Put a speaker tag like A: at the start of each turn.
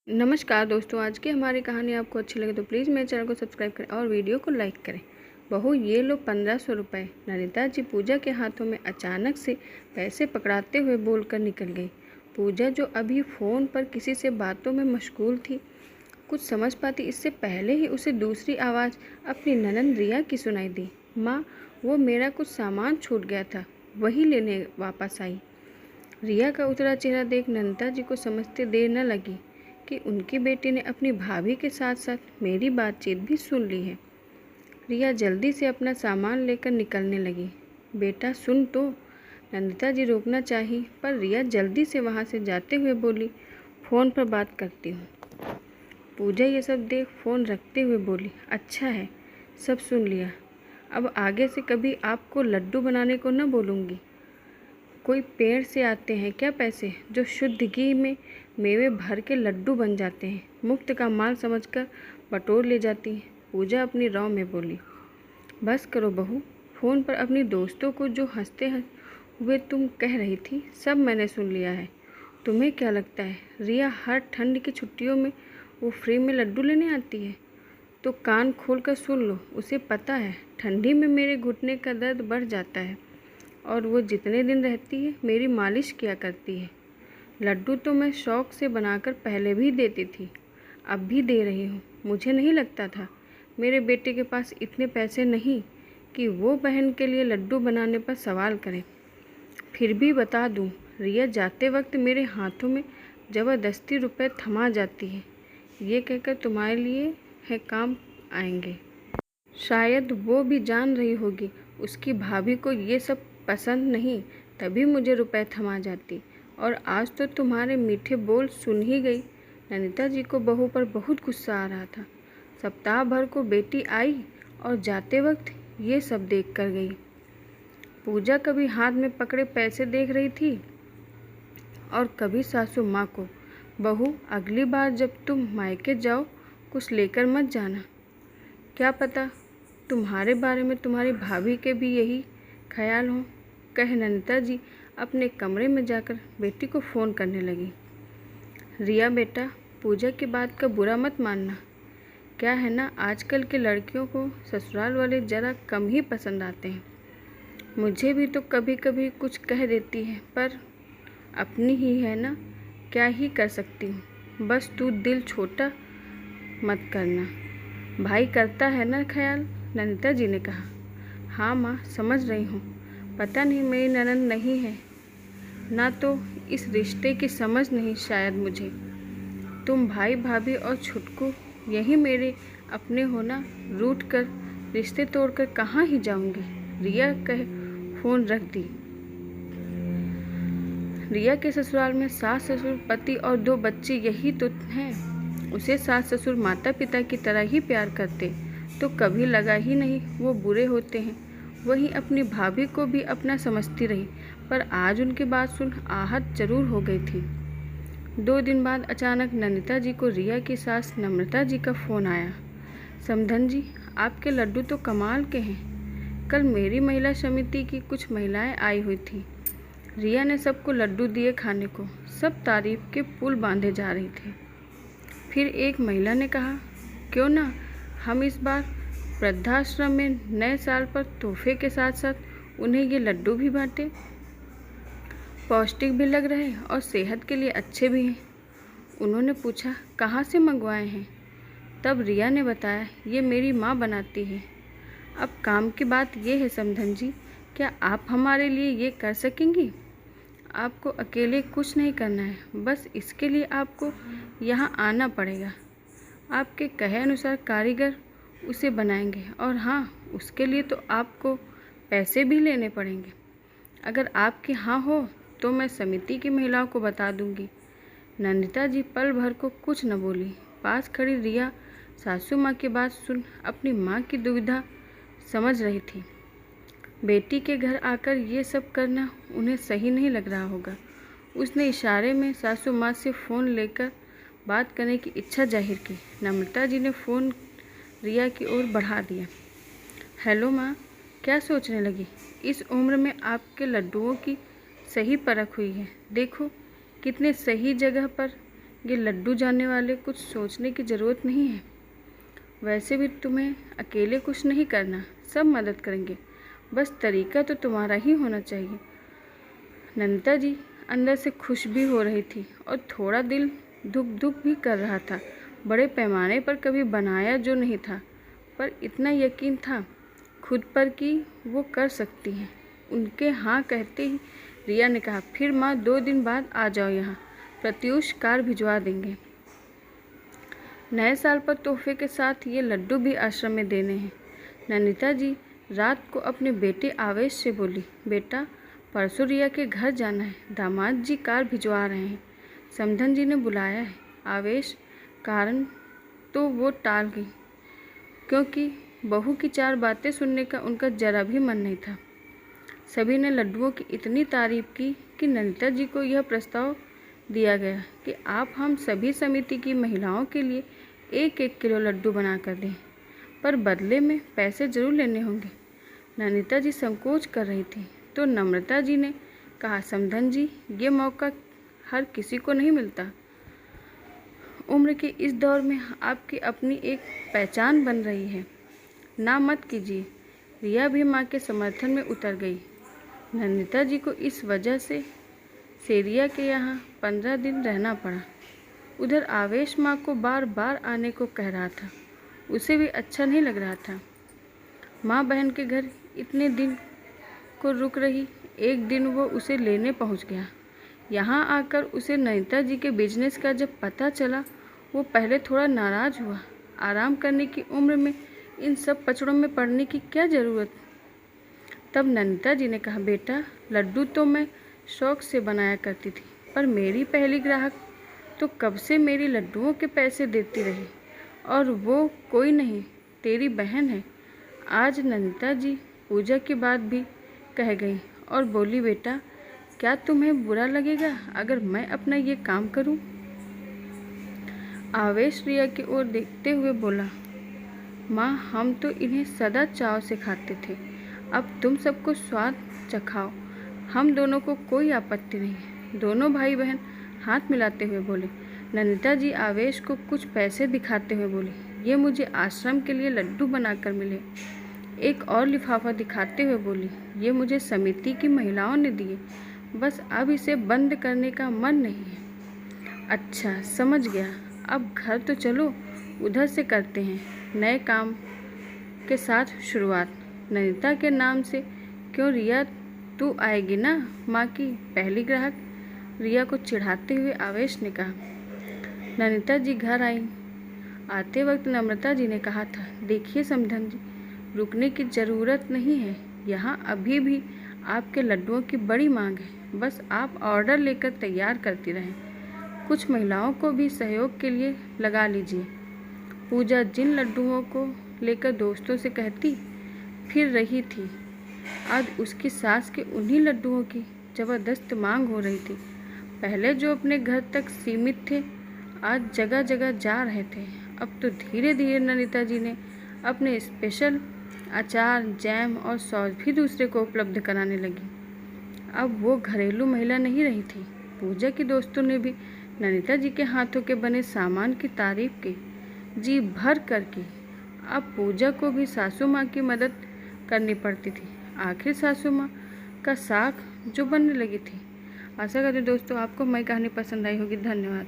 A: नमस्कार दोस्तों, आज की हमारी कहानी आपको अच्छी लगे तो प्लीज़ मेरे चैनल को सब्सक्राइब करें और वीडियो को लाइक करें। बहू, ये लो 1500 रुपये। ननिता जी पूजा के हाथों में अचानक से पैसे पकड़ाते हुए बोलकर निकल गई। पूजा, जो अभी फ़ोन पर किसी से बातों में मशगूल थी, कुछ समझ पाती इससे पहले ही उसे दूसरी आवाज़ अपनी ननंद रिया की सुनाई दी। माँ, वो मेरा कुछ सामान छूट गया था, वही लेने वापस आई। रिया का उतरा चेहरा देख ननिता जी को समझते देर न लगी कि उनकी बेटी ने अपनी भाभी के साथ साथ मेरी बातचीत भी सुन ली है। रिया जल्दी से अपना सामान लेकर निकलने लगी। बेटा सुन तो, नंदिता जी रोकना चाही, पर रिया जल्दी से वहाँ से जाते हुए बोली, फ़ोन पर बात करती हूँ। पूजा ये सब देख फ़ोन रखते हुए बोली, अच्छा है, सब सुन लिया। अब आगे से कभी आपको लड्डू बनाने को न बोलूँगी। कोई पेड़ से आते हैं क्या पैसे जो शुद्ध घी में मेवे भर के लड्डू बन जाते हैं? मुफ्त का माल समझकर बटोर ले जाती हैं। पूजा अपनी रौ में बोली, बस करो बहू, फ़ोन पर अपनी दोस्तों को जो हंसते हुए तुम कह रही थी, सब मैंने सुन लिया है। तुम्हें क्या लगता है रिया हर ठंड की छुट्टियों में वो फ्री में लड्डू लेने आती है? तो कान खोल कर सुन लो, उसे पता है ठंडी में मेरे घुटने का दर्द बढ़ जाता है और वो जितने दिन रहती है मेरी मालिश किया करती है। लड्डू तो मैं शौक़ से बनाकर पहले भी देती थी, अब भी दे रही हूँ। मुझे नहीं लगता था मेरे बेटे के पास इतने पैसे नहीं कि वो बहन के लिए लड्डू बनाने पर सवाल करें। फिर भी बता दूँ, रिया जाते वक्त मेरे हाथों में ज़बरदस्ती रुपए थमा जाती है, ये कहकर तुम्हारे लिए है काम आएंगे। शायद वो भी जान रही होगी उसकी भाभी को ये सब पसंद नहीं, तभी मुझे रुपए थमा जाती। और आज तो तुम्हारे मीठे बोल सुन ही गई। ननिता जी को बहू पर बहुत गुस्सा आ रहा था। सप्ताह भर को बेटी आई और जाते वक्त ये सब देख कर गई। पूजा कभी हाथ में पकड़े पैसे देख रही थी और कभी सासू माँ को, बहू अगली बार जब तुम मायके जाओ कुछ लेकर मत जाना। क्या पता तुम्हारे बारे में तुम्हारी भाभी के भी यही ख्याल हो, कह ननिता जी अपने कमरे में जाकर बेटी को फ़ोन करने लगी। रिया बेटा, पूजा की बात का बुरा मत मानना। क्या है ना, आजकल के लड़कियों को ससुराल वाले ज़रा कम ही पसंद आते हैं। मुझे भी तो कभी कभी कुछ कह देती है, पर अपनी ही है ना, क्या ही कर सकती हूँ। बस तू दिल छोटा मत करना। भाई करता है ना ख्याल, ननिता जी ने कहा। हाँ माँ, समझ रही हूँ। पता नहीं मेरी ननद नहीं है ना, तो इस रिश्ते की समझ नहीं शायद मुझे। तुम भाई भाभी और छुटकू यही मेरे अपने हो ना, रूठ कर रिश्ते तोड़कर कहाँ ही जाऊंगी। रिया कह फ़ोन रख दी। रिया के ससुराल में सास ससुर पति और 2 बच्चे यही तो हैं। उसे सास ससुर माता पिता की तरह ही प्यार करते, तो कभी लगा ही नहीं वो बुरे होते हैं। वहीं अपनी भाभी को भी अपना समझती रही, पर आज उनकी बात सुन आहत जरूर हो गई थी। 2 दिन बाद अचानक ननिता जी को रिया की सास नम्रता जी का फ़ोन आया। समधन जी, आपके लड्डू तो कमाल के हैं। कल मेरी महिला समिति की कुछ महिलाएं आई हुई थी। रिया ने सबको लड्डू दिए खाने को, सब तारीफ के पुल बांधे जा रही थे। फिर एक महिला ने कहा, क्यों ना हम इस बार वृद्धाश्रम में नए साल पर तोहफे के साथ साथ उन्हें ये लड्डू भी बांटे। पौष्टिक भी लग रहे और सेहत के लिए अच्छे भी हैं। उन्होंने पूछा, कहाँ से मंगवाए हैं? तब रिया ने बताया, ये मेरी माँ बनाती है। अब काम की बात ये है समधन जी, क्या आप हमारे लिए ये कर सकेंगी? आपको अकेले कुछ नहीं करना है, बस इसके लिए आपको यहाँ आना पड़ेगा। आपके कहे अनुसार कारीगर उसे बनाएंगे, और हाँ, उसके लिए तो आपको पैसे भी लेने पड़ेंगे। अगर आपके हाँ हो तो मैं समिति की महिलाओं को बता दूंगी। नंदिता जी पल भर को कुछ न बोली। पास खड़ी रिया सासू माँ की बात सुन अपनी माँ की दुविधा समझ रही थी। बेटी के घर आकर ये सब करना उन्हें सही नहीं लग रहा होगा। उसने इशारे में सासू माँ से फ़ोन लेकर बात करने की इच्छा जाहिर की। नम्रता जी ने फ़ोन रिया की ओर बढ़ा दिया। हेलो माँ, क्या सोचने लगी? इस उम्र में आपके लड्डुओं की सही परख हुई है। देखो कितने सही जगह पर ये लड्डू जानने वाले कुछ सोचने की ज़रूरत नहीं है। वैसे भी तुम्हें अकेले कुछ नहीं करना, सब मदद करेंगे, बस तरीका तो तुम्हारा ही होना चाहिए। नंदिता जी अंदर से खुश भी हो रही थी और थोड़ा दिल धुक भी कर रहा था। बड़े पैमाने पर कभी बनाया जो नहीं था, पर इतना यकीन था खुद पर कि वो कर सकती हैं। उनके हाँ कहते ही रिया ने कहा, फिर माँ 2 दिन बाद आ जाओ यहाँ, प्रत्यूष कार भिजवा देंगे। नए साल पर तोहफे के साथ ये लड्डू भी आश्रम में देने हैं। नंदिता जी रात को अपने बेटे आवेश से बोली, बेटा परसों रिया के घर जाना है, दामाद जी कार भिजवा रहे हैं, समधन जी ने बुलाया है। आवेश कारण तो वो टाल गई, क्योंकि बहू की 4 बातें सुनने का उनका जरा भी मन नहीं था। सभी ने लड्डुओं की इतनी तारीफ की कि नंदिता जी को यह प्रस्ताव दिया गया कि आप हम सभी समिति की महिलाओं के लिए 1-1 किलो लड्डू बना कर दें, पर बदले में पैसे जरूर लेने होंगे। नंदिता जी संकोच कर रही थी तो नम्रता जी ने कहा, समधन जी ये मौका हर किसी को नहीं मिलता। उम्र के इस दौर में आपकी अपनी एक पहचान बन रही है, ना मत कीजिए। रिया भी माँ के समर्थन में उतर गई। नंदिता जी को इस वजह से रिया के यहाँ 15 दिन रहना पड़ा। उधर आवेश माँ को बार बार आने को कह रहा था, उसे भी अच्छा नहीं लग रहा था। माँ बहन के घर इतने दिन को रुक रही, एक दिन वो उसे लेने पहुँच गया। यहाँ आकर उसे नंदिता जी के बिजनेस का जब पता चला, वो पहले थोड़ा नाराज़ हुआ। आराम करने की उम्र में इन सब पचड़ों में पड़ने की क्या ज़रूरत। तब नंदिता जी ने कहा, बेटा लड्डू तो मैं शौक से बनाया करती थी, पर मेरी पहली ग्राहक तो कब से मेरी लड्डुओं के पैसे देती रही, और वो कोई नहीं, तेरी बहन है। आज नंदिता जी पूजा की बात भी कह गई और बोली, बेटा क्या तुम्हें बुरा लगेगा अगर मैं अपना ये काम करूं? आवेश रिया की ओर देखते हुए बोला, माँ हम तो इन्हें सदा चाव से खाते थे, अब तुम सबको स्वाद चखाओ, हम दोनों को कोई आपत्ति नहीं। दोनों भाई बहन हाथ मिलाते हुए बोले। नंदिता जी आवेश को कुछ पैसे दिखाते हुए बोली, ये मुझे आश्रम के लिए लड्डू बनाकर मिले। एक और लिफाफा दिखाते हुए बोली, ये मुझे समिति की महिलाओं ने दिए, बस अब इसे बंद करने का मन नहीं है। अच्छा समझ गया, अब घर तो चलो, उधर से करते हैं नए काम के साथ शुरुआत। नंदिता के नाम से क्यों रिया, तू आएगी ना माँ की पहली ग्राहक, रिया को चिढ़ाते हुए आवेश ने कहा। नंदिता जी घर आई। आते वक्त नम्रता जी ने कहा था, देखिए समधन जी रुकने की ज़रूरत नहीं है, यहाँ अभी भी आपके लड्डुओं की बड़ी मांग है, बस आप ऑर्डर लेकर तैयार करती रहें। कुछ महिलाओं को भी सहयोग के लिए लगा लीजिए। पूजा जिन लड्डुओं को लेकर दोस्तों से कहती फिर रही थी, आज उसकी सास के उन्हीं लड्डुओं की ज़बरदस्त मांग हो रही थी। पहले जो अपने घर तक सीमित थे, आज जगह जगह जा रहे थे। अब तो धीरे धीरे नंदिता जी ने अपने स्पेशल अचार, जैम और सॉस भी दूसरे को उपलब्ध कराने लगी। अब वो घरेलू महिला नहीं रही थी। पूजा की दोस्तों ने भी नंदिता जी के हाथों के बने सामान की तारीफ की, जी भर कर की। अब पूजा को भी सासू माँ की मदद करनी पड़ती थी। आखिर सासू माँ का साग जो बनने लगी थी। आशा करती हूँ दोस्तों आपको मेरी कहानी पसंद आई होगी। धन्यवाद।